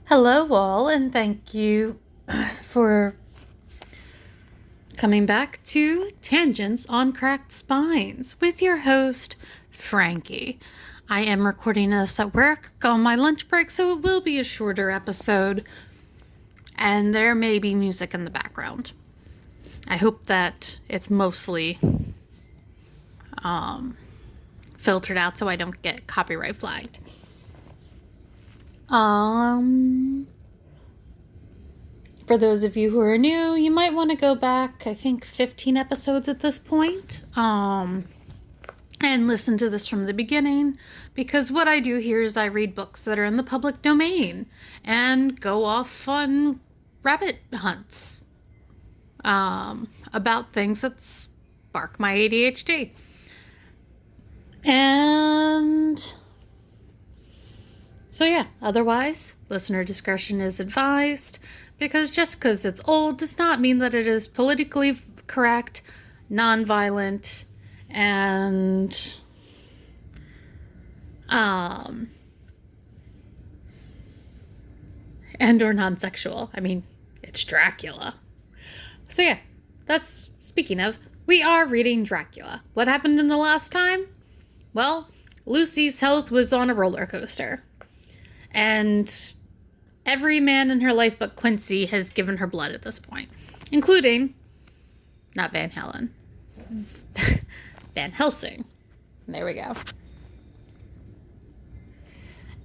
Hello, all, and thank you for coming back to Tangents on Cracked Spines with your host, Frankie. I am recording this at work on my lunch break, so it will be a shorter episode, and there may be music in the background. I hope that it's mostly filtered out so I don't get copyright flagged. For those of you who are new, you might want to go back, I think 15 episodes at this point, and listen to this from the beginning, because what I do here is I read books that are in the public domain and go off on rabbit hunts about things that spark my ADHD. And so yeah, otherwise, listener discretion is advised, because just because it's old does not mean that it is politically correct, nonviolent, and or non-sexual. I mean, it's Dracula. So yeah, that's, speaking of, we are reading Dracula. What happened in the last time? Well, Lucy's health was on a roller coaster. And every man in her life but Quincy has given her blood at this point. Including, not Van Halen, Van Helsing. There we go.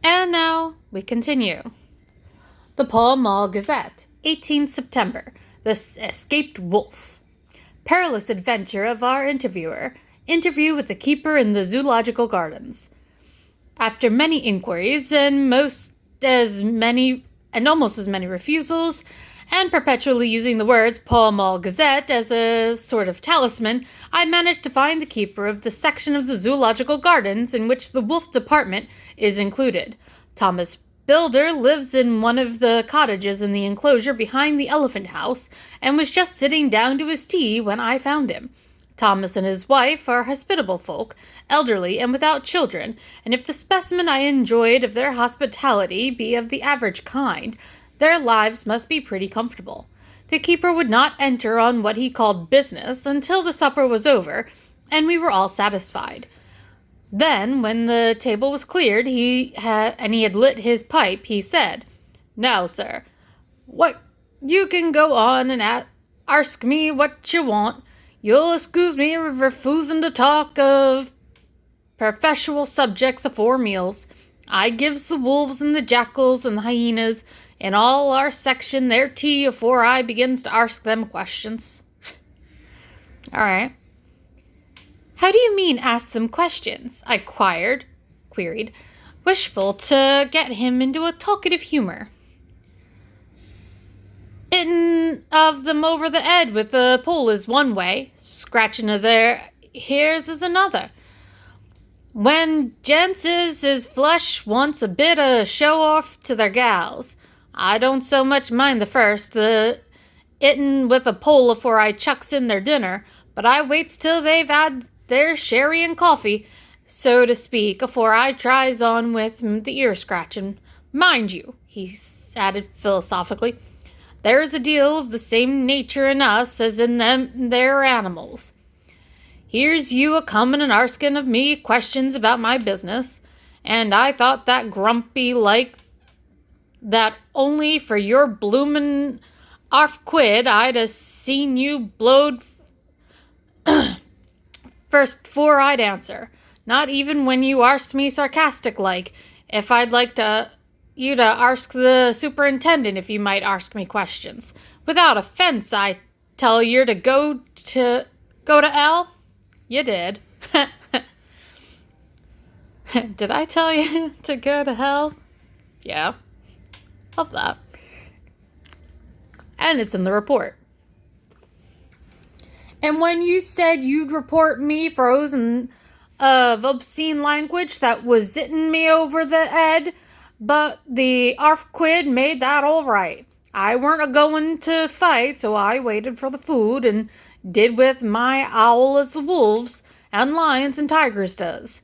And now we continue. The Pall Mall Gazette, 18th September. The Escaped Wolf. Perilous adventure of our interviewer. Interview with the keeper in the zoological gardens. After many inquiries and almost as many refusals, and perpetually using the words Pall Mall Gazette as a sort of talisman, I managed to find the keeper of the section of the zoological gardens in which the wolf department is included. Thomas Builder lives in one of the cottages in the enclosure behind the elephant house, and was just sitting down to his tea when I found him. Thomas and his wife are hospitable folk, elderly and without children, and if the specimen I enjoyed of their hospitality be of the average kind, their lives must be pretty comfortable. The keeper would not enter on what he called business until the supper was over, and we were all satisfied. Then, when the table was cleared, he had lit his pipe, he said, "Now, sir, you can go on and ask me what you want. You'll excuse me refusing to talk of professional subjects afore meals. I gives the wolves and the jackals and the hyenas in all our section their tea afore I begins to ask them questions." All right. "How do you mean ask them questions?" I queried, wishful to get him into a talkative humor. "Hitting of them over the head with a pole is one way, scratching of their hairs is another. When gents is flush wants a bit of show-off to their gals. I don't so much mind the first, the hitting with a pole afore I chucks in their dinner, but I waits till they've had their sherry and coffee, so to speak, afore I tries on with the ear-scratching. Mind you," he added philosophically, "there's a deal of the same nature in us as in them there animals. Here's you a-comin' and arskin' of me questions about my business, and I thought that grumpy like that only for your bloomin' £1 I'd a-seen you blowed first 'fore I'd answer. Not even when you arst me sarcastic like, if I'd like you to arsk the superintendent if you might arsk me questions. Without offense, I tell yer to go to hell." You did. Did I tell you to go to hell? Yeah. Love that. And it's in the report. "And when you said you'd report me for using of obscene language that was zitting me over the head, but the £1 made that all right. I weren't a-going to fight, so I waited for the food and did with my owl as the wolves and lions and tigers does.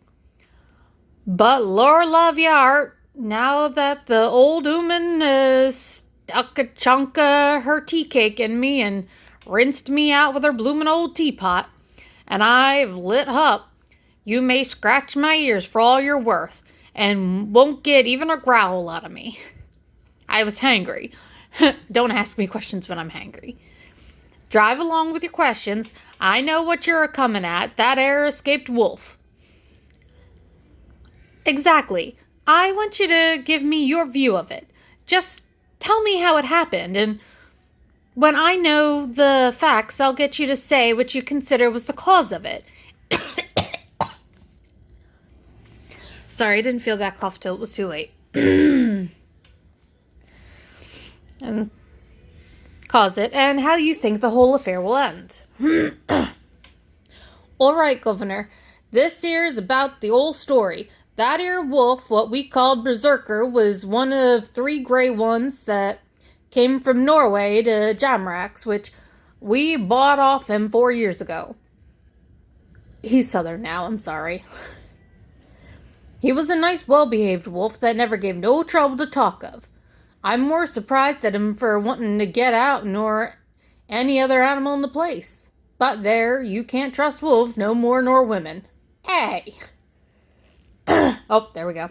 But Lord love your heart, now that the old ooman has stuck a chunk of her tea cake in me and rinsed me out with her bloomin' old teapot, and I've lit up, you may scratch my ears for all you're worth, and won't get even a growl out of me. I was hangry. Don't ask me questions when I'm hangry. Drive along with your questions. I know what you're a-comin' at. That ere escaped wolf. Exactly. I want you to give me your view of it. Just tell me how it happened, and when I know the facts, I'll get you to say what you consider was the cause of it. Sorry, I didn't feel that cough till it was too late. And cause it, and how you think the whole affair will end. All right, Governor. This here is about the old story. That 'ere wolf, what we called Berserker, was one of 3 grey ones that came from Norway to Jamrax, which we bought off him 4 years ago. He's southern now, I'm sorry. He was a nice, well-behaved wolf that never gave no trouble to talk of. I'm more surprised at him for wanting to get out nor any other animal in the place. But there, you can't trust wolves no more nor women. Hey! Oh, there we go.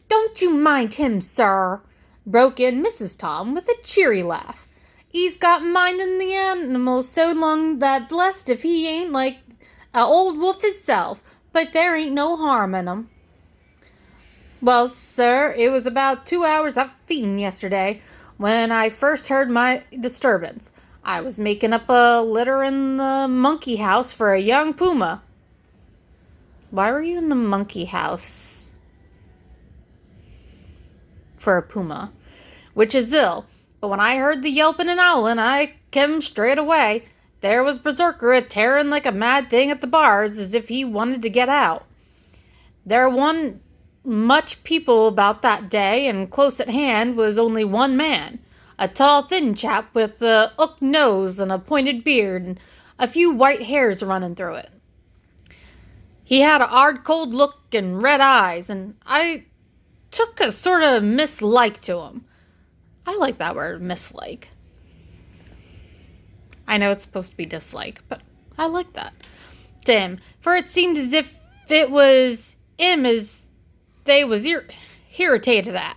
Don't you mind him, sir, broke in Mrs. Tom with a cheery laugh. He's got mindin' the animals so long that blessed if he ain't like a old wolf hisself, but there ain't no harm in him. Well, sir, it was about 2 hours after feeding yesterday when I first heard my disturbance. I was making up a litter in the monkey house for a young puma. Why were you in the monkey house? For a puma, which is ill. But when I heard the yelping and howling, I came straight away. There was Berserker a-tearing like a mad thing at the bars as if he wanted to get out. There wasn't much people about that day, and close at hand was only one man, a tall, thin chap with a hook nose and a pointed beard and a few white hairs running through it. He had a hard, cold look and red eyes, and I took a sort of mislike to him. I like that word, mislike. I know it's supposed to be dislike, but I like that. To him, for it seemed as if it was him as they was irritated at.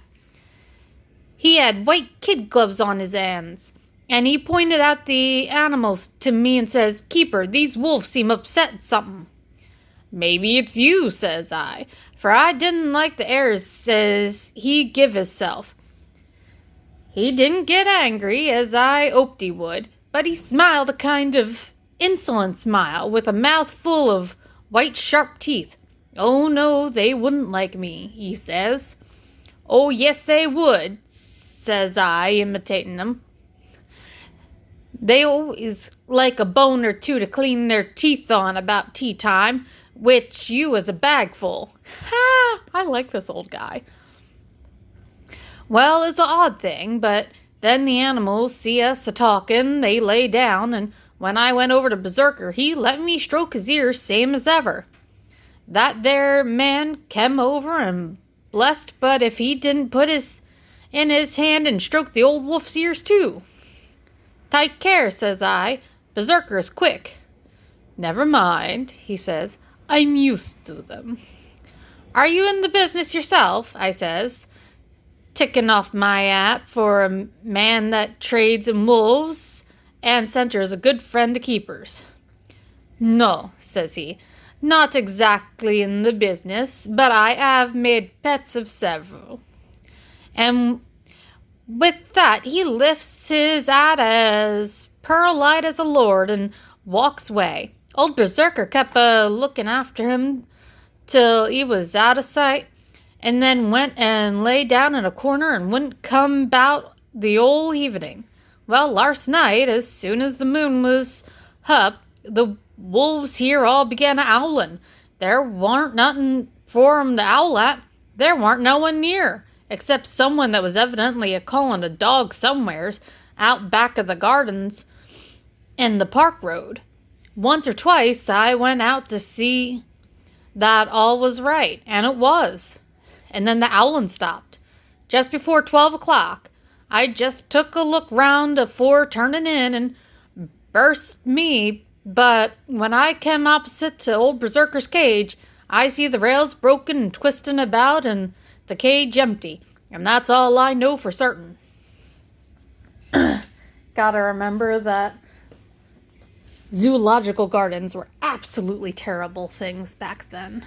He had white kid gloves on his hands, and he pointed out the animals to me and says, "Keeper, these wolves seem upset at something." "Maybe it's you," says I, for I didn't like the airs says he give hisself. He didn't get angry, as I hoped he would, but he smiled a kind of insolent smile with a mouth full of white sharp teeth. "Oh, no, they wouldn't like me," he says. "Oh, yes, they would," says I, imitating them. "They always like a bone or two to clean their teeth on about tea time, which you was a bagful." Ha! I like this old guy. Well, it's an odd thing, but then the animals see us a-talking, they lay down, and when I went over to Berserker, he let me stroke his ears same as ever. That there man kem over and blessed but if he didn't put his hand and stroke the old wolf's ears too. "Take care," says I. "Berserker's quick." "Never mind," he says. "I'm used to them." "Are you in the business yourself?" I says, ticking off my hat for a man that trades in wolves and centers a good friend to keepers. "No," says he. "Not exactly in the business, but I have made pets of several." And with that, he lifts his hat as pearl-light as a lord and walks away. Old Berserker kept looking after him till he was out of sight, and then went and lay down in a corner and wouldn't come 'bout the whole evening. Well, last night, as soon as the moon was up, the wolves here all began howling. There warn't nothing for 'em to howl at. There warn't no one near, except someone that was evidently a-calling a dog somewheres out back of the gardens and the park road. Once or twice I went out to see that all was right, and it was. and then the owlin' stopped. Just before 12 o'clock, I just took a look round afore turning in and burst me, but when I came opposite to old Berserker's cage, I see the rails broken and twisting about and the cage empty, and that's all I know for certain. Gotta remember that zoological gardens were absolutely terrible things back then.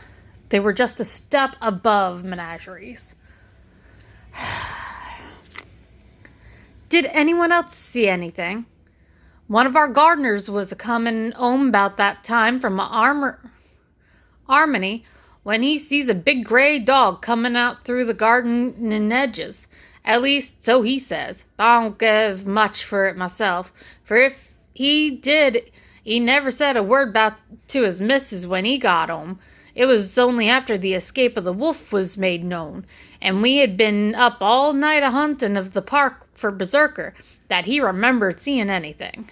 They were just a step above menageries. Did anyone else see anything? One of our gardeners was a-comin' home about that time from Harmony when he sees a big gray dog coming out through the garden edges. At least, so he says. I don't give much for it myself, for if he did, he never said a word about to his missus when he got home. It was only after the escape of the wolf was made known, and we had been up all night a-hunting of the park for Berserker, that he remembered seeing anything.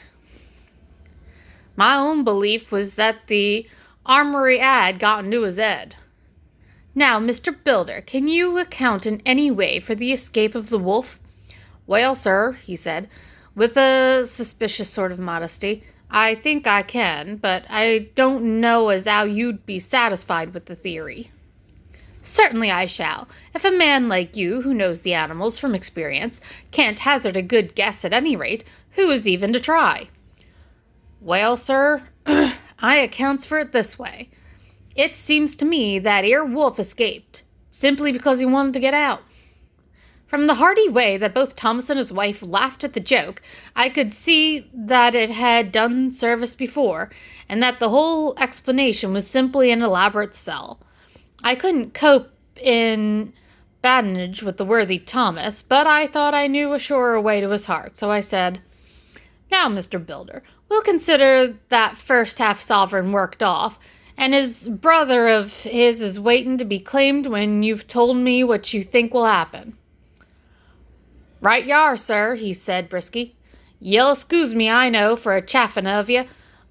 My own belief was that the armory ad got into his head. Now, Mr. Builder, can you account in any way for the escape of the wolf? Well, sir, he said, with a suspicious sort of modesty, I think I can, but I don't know as how you'd be satisfied with the theory. Certainly I shall, if a man like you, who knows the animals from experience, can't hazard a good guess at any rate, who is even to try? Well, sir, I accounts for it this way. It seems to me that 'ere wolf escaped, simply because he wanted to get out. From the hearty way that both Thomas and his wife laughed at the joke, I could see that it had done service before, and that the whole explanation was simply an elaborate sell. I couldn't cope in badinage with the worthy Thomas, but I thought I knew a surer way to his heart, so I said, Now, Mr. Builder, we'll consider that first half-sovereign worked off, and his brother of his is waiting to be claimed when you've told me what you think will happen. Right you are, sir, he said briskly. You'll excuse me, I know, for a chaffing of you,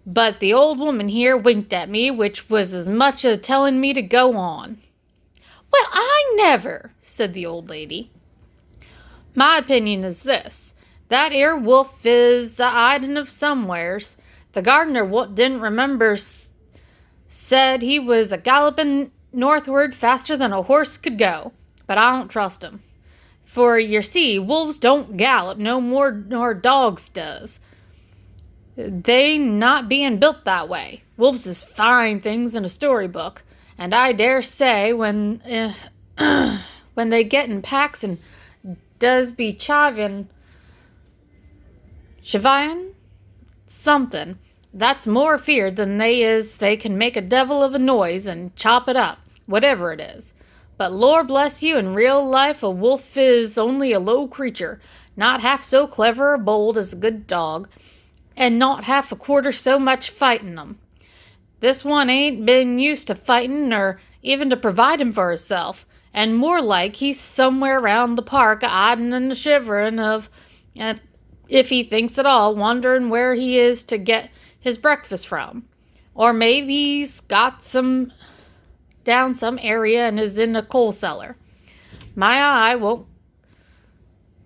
but the old woman here winked at me, which was as much as telling me to go on. Well, I never, said the old lady. My opinion is this. That 'ere wolf is a-hiding of somewheres. The gardener what didn't remember said he was a-galloping northward faster than a horse could go, but I don't trust him. For, you see, wolves don't gallop no more nor dogs does. They not being built that way. Wolves is fine things in a storybook, and I dare say when they get in packs and does be chivying something, that's more feared than they can make a devil of a noise and chop it up, whatever it is. But Lord bless you, in real life a wolf is only a low creature, not half so clever or bold as a good dog, and not half a quarter so much fighting them. This one ain't been used to fighting or even to providing for herself, and more like he's somewhere round the park a-hiding and a shivering of, if he thinks at all, wondering where he is to get his breakfast from. Or maybe he's got down some area and is in a coal cellar. My eye, won't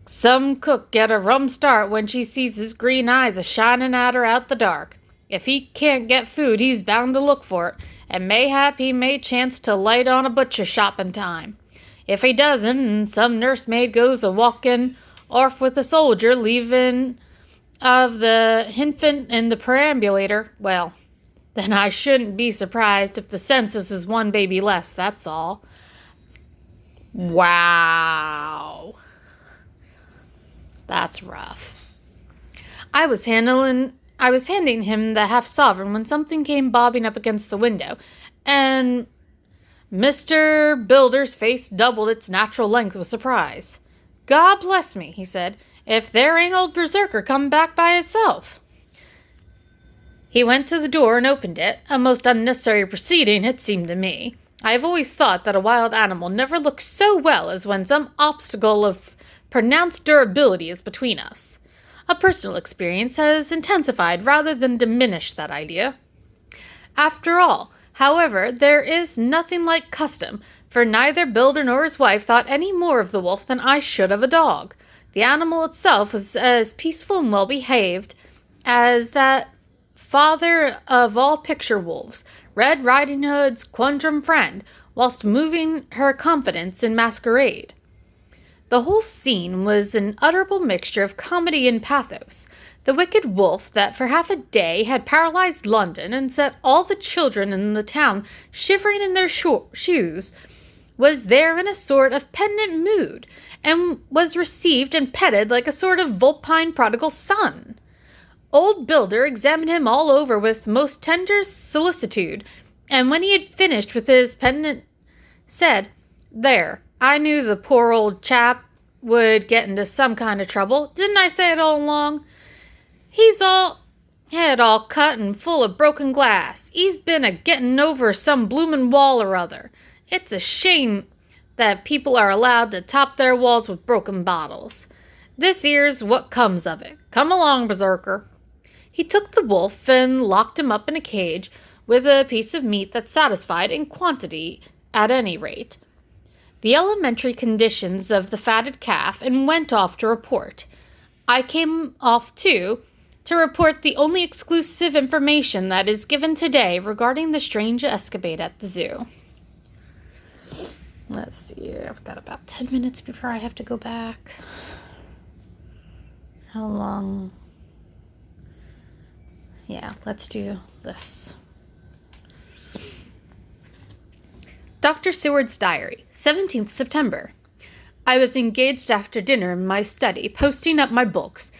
some cook get a rum start when she sees his green eyes a-shining at her out the dark. If he can't get food, he's bound to look for it, and mayhap he may chance to light on a butcher shop in time. If he doesn't, and some nursemaid goes a-walking off with a soldier, leaving of the hinfant in the perambulator, well, then I shouldn't be surprised if the census is one baby less, that's all. Wow. That's rough. I was handing him the half-sovereign when something came bobbing up against the window, and Mr. Builder's face doubled its natural length with surprise. God bless me, he said, if there ain't old Berserker come back by himself. He went to the door and opened it, a most unnecessary proceeding, it seemed to me. I have always thought that a wild animal never looks so well as when some obstacle of pronounced durability is between us. A personal experience has intensified rather than diminished that idea. After all, however, there is nothing like custom, for neither Builder nor his wife thought any more of the wolf than I should of a dog. The animal itself was as peaceful and well-behaved as that father of all picture wolves, Red Riding Hood's quondam friend, whilst moving her confidence in masquerade. The whole scene was an unutterable mixture of comedy and pathos. The wicked wolf that for half a day had paralyzed London and set all the children in the town shivering in their shoes was there in a sort of penitent mood, and was received and petted like a sort of vulpine prodigal son. Old Builder examined him all over with most tender solicitude, and when he had finished with his penitent, said, "There, I knew the poor old chap would get into some kind of trouble. Didn't I say it all along? He's all head all cut and full of broken glass. He's been a-getting over some bloomin' wall or other. It's a shame that people are allowed to top their walls with broken bottles. This here's what comes of it. Come along, berserker." He took the wolf and locked him up in a cage with a piece of meat that satisfied in quantity at any rate the elementary conditions of the fatted calf, and went off to report. I came off, too, to report the only exclusive information that is given today regarding the strange escapade at the zoo. Let's see, I've got about 10 minutes before I have to go back. How long? Yeah, let's do this. Dr. Seward's Diary, 17th September. I was engaged after dinner in my study, posting up my books,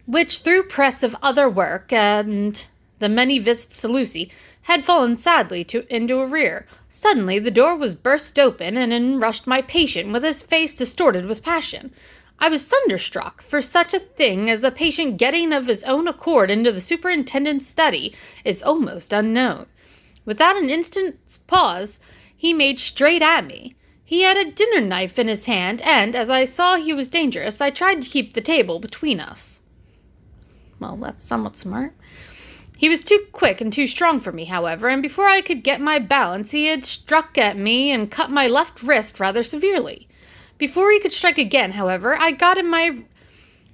which through press of other work and the many visits to Lucy had fallen sadly into arrear. Suddenly the door was burst open, and in rushed my patient with his face distorted with passion. I was thunderstruck, for such a thing as a patient getting of his own accord into the superintendent's study is almost unknown. Without an instant's pause, he made straight at me. He had a dinner knife in his hand, and, as I saw he was dangerous, I tried to keep the table between us. Well, that's somewhat smart. He was too quick and too strong for me, however, and before I could get my balance, he had struck at me and cut my left wrist rather severely. Before he could strike again, however, I got in my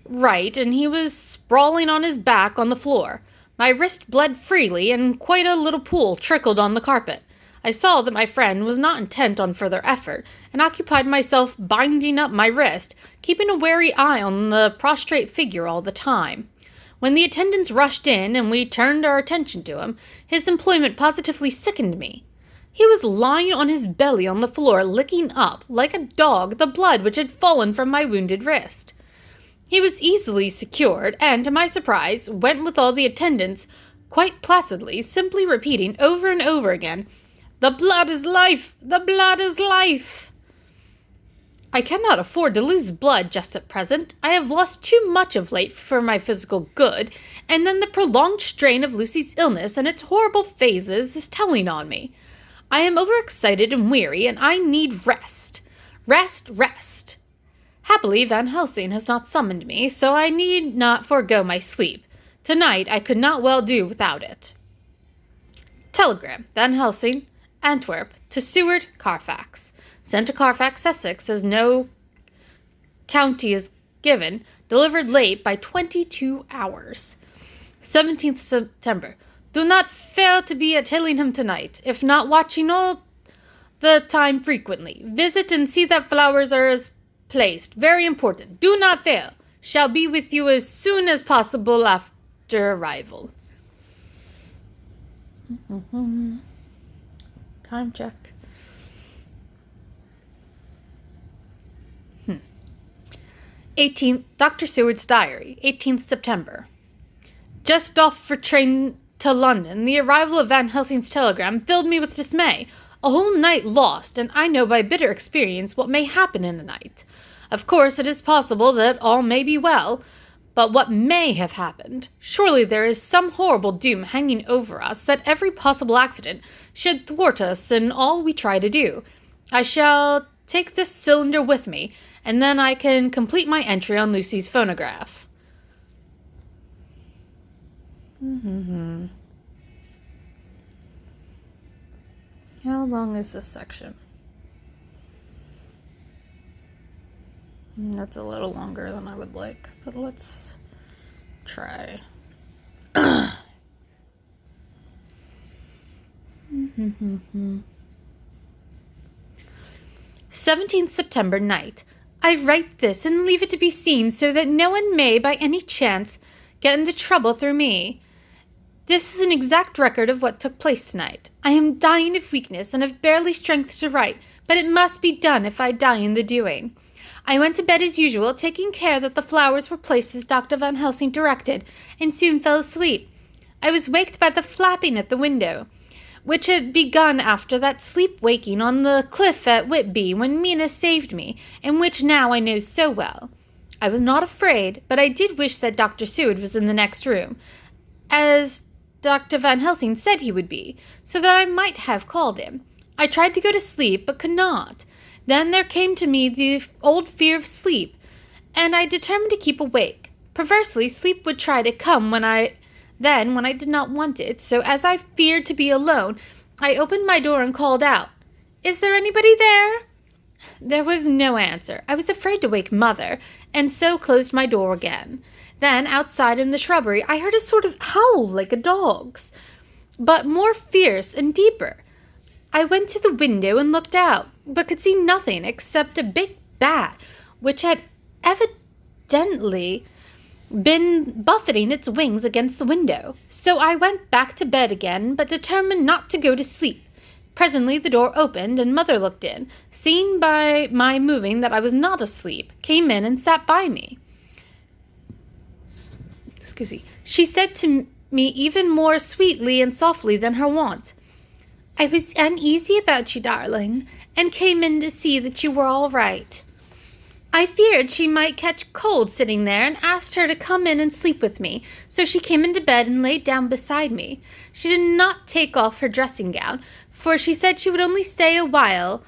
right, and he was sprawling on his back on the floor. My wrist bled freely, and quite a little pool trickled on the carpet. I saw that my friend was not intent on further effort, and occupied myself binding up my wrist, keeping a wary eye on the prostrate figure all the time. When the attendants rushed in, and we turned our attention to him, his employment positively sickened me. He was lying on his belly on the floor, licking up, like a dog, the blood which had fallen from my wounded wrist. He was easily secured, and, to my surprise, went with all the attendants, quite placidly, simply repeating over and over again, "The blood is life! The blood is life!" I cannot afford to lose blood just at present. I have lost too much of late for my physical good, and then the prolonged strain of Lucy's illness and its horrible phases is telling on me. I am overexcited and weary, and I need rest. Rest, rest. Happily, Van Helsing has not summoned me, so I need not forego my sleep. Tonight I could not well do without it. Telegram, Van Helsing, Antwerp, to Seward, Carfax. Sent to Carfax, Essex, as no county is given. Delivered late by 22 hours. 17th September. Do not fail to be at Hillingham tonight, if not watching all the time frequently. Visit and see that flowers are as placed. Very important. Do not fail. Shall be with you as soon as possible after arrival. Time check. 18th, Dr. Seward's Diary, 18th September. Just off for train to London, the arrival of Van Helsing's telegram filled me with dismay. A whole night lost, and I know by bitter experience what may happen in a night. Of course, it is possible that all may be well, but what may have happened? Surely there is some horrible doom hanging over us that every possible accident should thwart us in all we try to do. I shall take this cylinder with me, and then I can complete my entry on Lucy's phonograph. How long is this section? That's a little longer than I would like, but let's try. 17th September night. I write this and leave it to be seen so that no one may, by any chance, get into trouble through me. This is an exact record of what took place tonight. I am dying of weakness and have barely strength to write, but it must be done if I die in the doing. I went to bed as usual, taking care that the flowers were placed as Dr. Van Helsing directed, and soon fell asleep. I was waked by the flapping at the window, which had begun after that sleep-waking on the cliff at Whitby when Mina saved me, and which now I know so well. I was not afraid, but I did wish that Dr. Seward was in the next room, as Dr. Van Helsing said he would be, so that I might have called him. I tried to go to sleep, but could not. Then there came to me the old fear of sleep, and I determined to keep awake. Perversely, sleep would try to come when I did not want it, so as I feared to be alone, I opened my door and called out, "Is there anybody there?" There was no answer. I was afraid to wake Mother, and so closed my door again. Then, outside in the shrubbery, I heard a sort of howl like a dog's, but more fierce and deeper. I went to the window and looked out, but could see nothing except a big bat, which had evidently been buffeting its wings against the window. So I went back to bed again, but determined not to go to sleep. Presently the door opened, and Mother looked in, seeing by my moving that I was not asleep, came in and sat by me. She said to me even more sweetly and softly than her wont, "I was uneasy about you, darling, and came in to see that you were all right. I feared she might catch cold sitting there, and asked her to come in and sleep with me, so she came into bed and laid down beside me. She did not take off her dressing gown, for she said she would only stay a while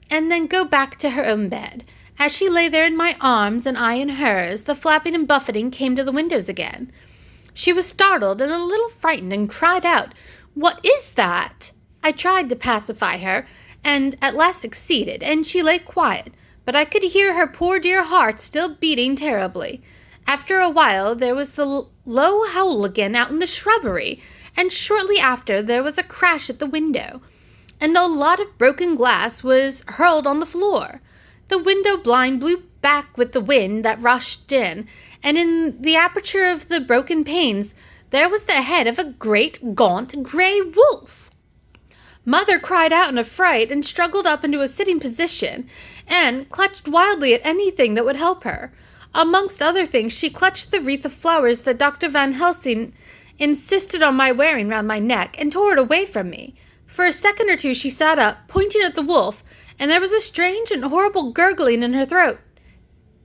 and then go back to her own bed. As she lay there in my arms and I in hers, the flapping and buffeting came to the windows again. She was startled and a little frightened, and cried out, 'What is that?' I tried to pacify her, and at last succeeded, and she lay quiet, but I could hear her poor dear heart still beating terribly. After a while there was the low howl again out in the shrubbery, and shortly after there was a crash at the window, and a lot of broken glass was hurled on the floor. The window blind blew back with the wind that rushed in, and in the aperture of the broken panes there was the head of a great gaunt grey wolf. Mother cried out in a fright and struggled up into a sitting position, and clutched wildly at anything that would help her. Amongst other things, she clutched the wreath of flowers that Dr. Van Helsing insisted on my wearing round my neck, and tore it away from me. For a second or two she sat up, pointing at the wolf, and there was a strange and horrible gurgling in her throat.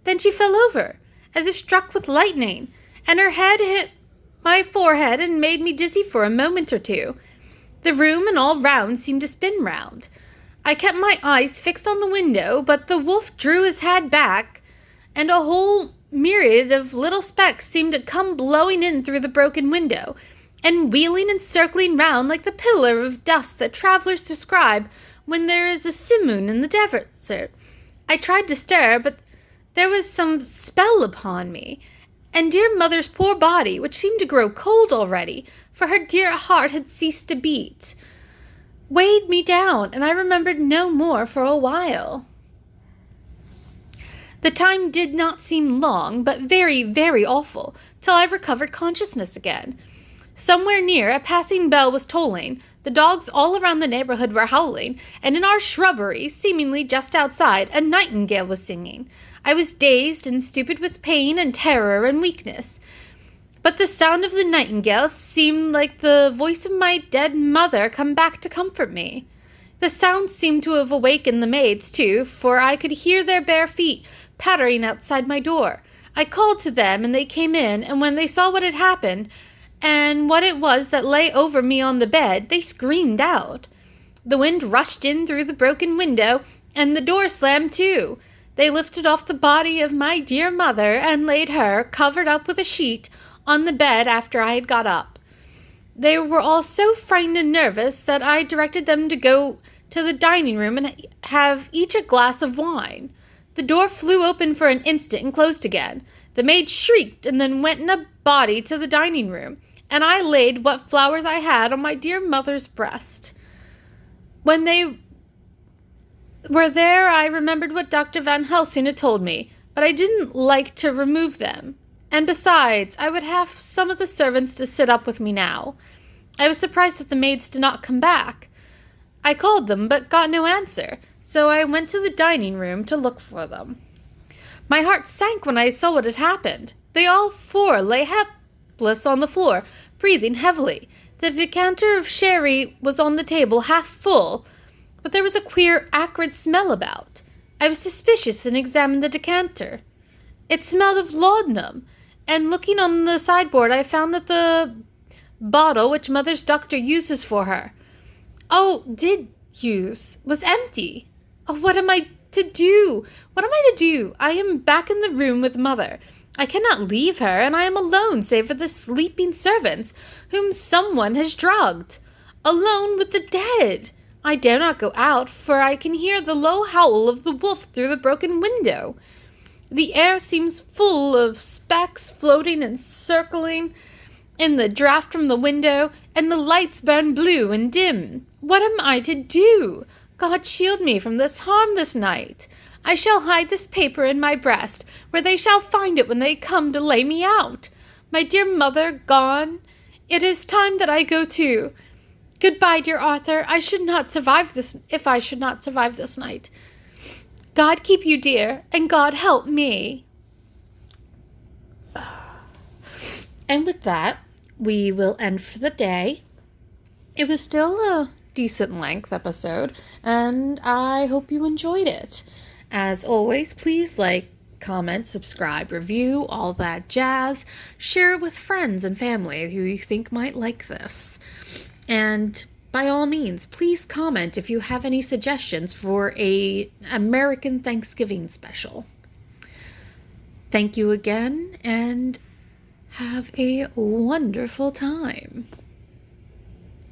Then she fell over, as if struck with lightning, and her head hit my forehead and made me dizzy for a moment or two. The room and all round seemed to spin round. I kept my eyes fixed on the window, but the wolf drew his head back, and a whole myriad of little specks seemed to come blowing in through the broken window, and wheeling and circling round like the pillar of dust that travellers describe when there is a simoon in the desert. I tried to stir, but there was some spell upon me, and dear Mother's poor body, which seemed to grow cold already, for her dear heart had ceased to beat, weighed me down, and I remembered no more for a while. The time did not seem long, but very, very awful, till I recovered consciousness again. Somewhere near, a passing bell was tolling, the dogs all around the neighborhood were howling, and in our shrubbery, seemingly just outside, a nightingale was singing. I was dazed and stupid with pain and terror and weakness, but the sound of the nightingale seemed like the voice of my dead mother come back to comfort me. The sound seemed to have awakened the maids, too, for I could hear their bare feet pattering outside my door. I called to them, and they came in, and when they saw what had happened, and what it was that lay over me on the bed, they screamed out. The wind rushed in through the broken window, and the door slammed too. They lifted off the body of my dear mother, and laid her, covered up with a sheet, on the bed after I had got up. They were all so frightened and nervous that I directed them to go to the dining room and have each a glass of wine. The door flew open for an instant and closed again. The maid shrieked and then went in a body to the dining room, and I laid what flowers I had on my dear mother's breast. When they were there, I remembered what Dr. Van Helsing had told me, but I didn't like to remove them. And besides, I would have some of the servants to sit up with me now. I was surprised that the maids did not come back. I called them, but got no answer, so I went to the dining room to look for them. My heart sank when I saw what had happened. They all four lay helpless on the floor, breathing heavily. The decanter of sherry was on the table, half full, but there was a queer, acrid smell about. I was suspicious and examined the decanter. It smelled of laudanum, and looking on the sideboard, I found that the bottle which Mother's doctor uses for her, was empty. Oh, what am I to do? What am I to do? I am back in the room with Mother. I cannot leave her, and I am alone save for the sleeping servants, whom someone has drugged. Alone with the dead. I dare not go out, for I can hear the low howl of the wolf through the broken window. The air seems full of specks floating and circling in the draught from the window, and the lights burn blue and dim. What am I to do? God shield me from this harm this night. I shall hide this paper in my breast, where they shall find it when they come to lay me out. My dear mother gone. It is time that I go too. Goodbye, dear Arthur. I should not survive this if I should not survive this night. God keep you, dear, and God help me. And with that, we will end for the day. It was still a decent length episode, and I hope you enjoyed it. As always, please like, comment, subscribe, review, all that jazz. Share it with friends and family who you think might like this. And by all means, please comment if you have any suggestions for an American Thanksgiving special. Thank you again, and have a wonderful time.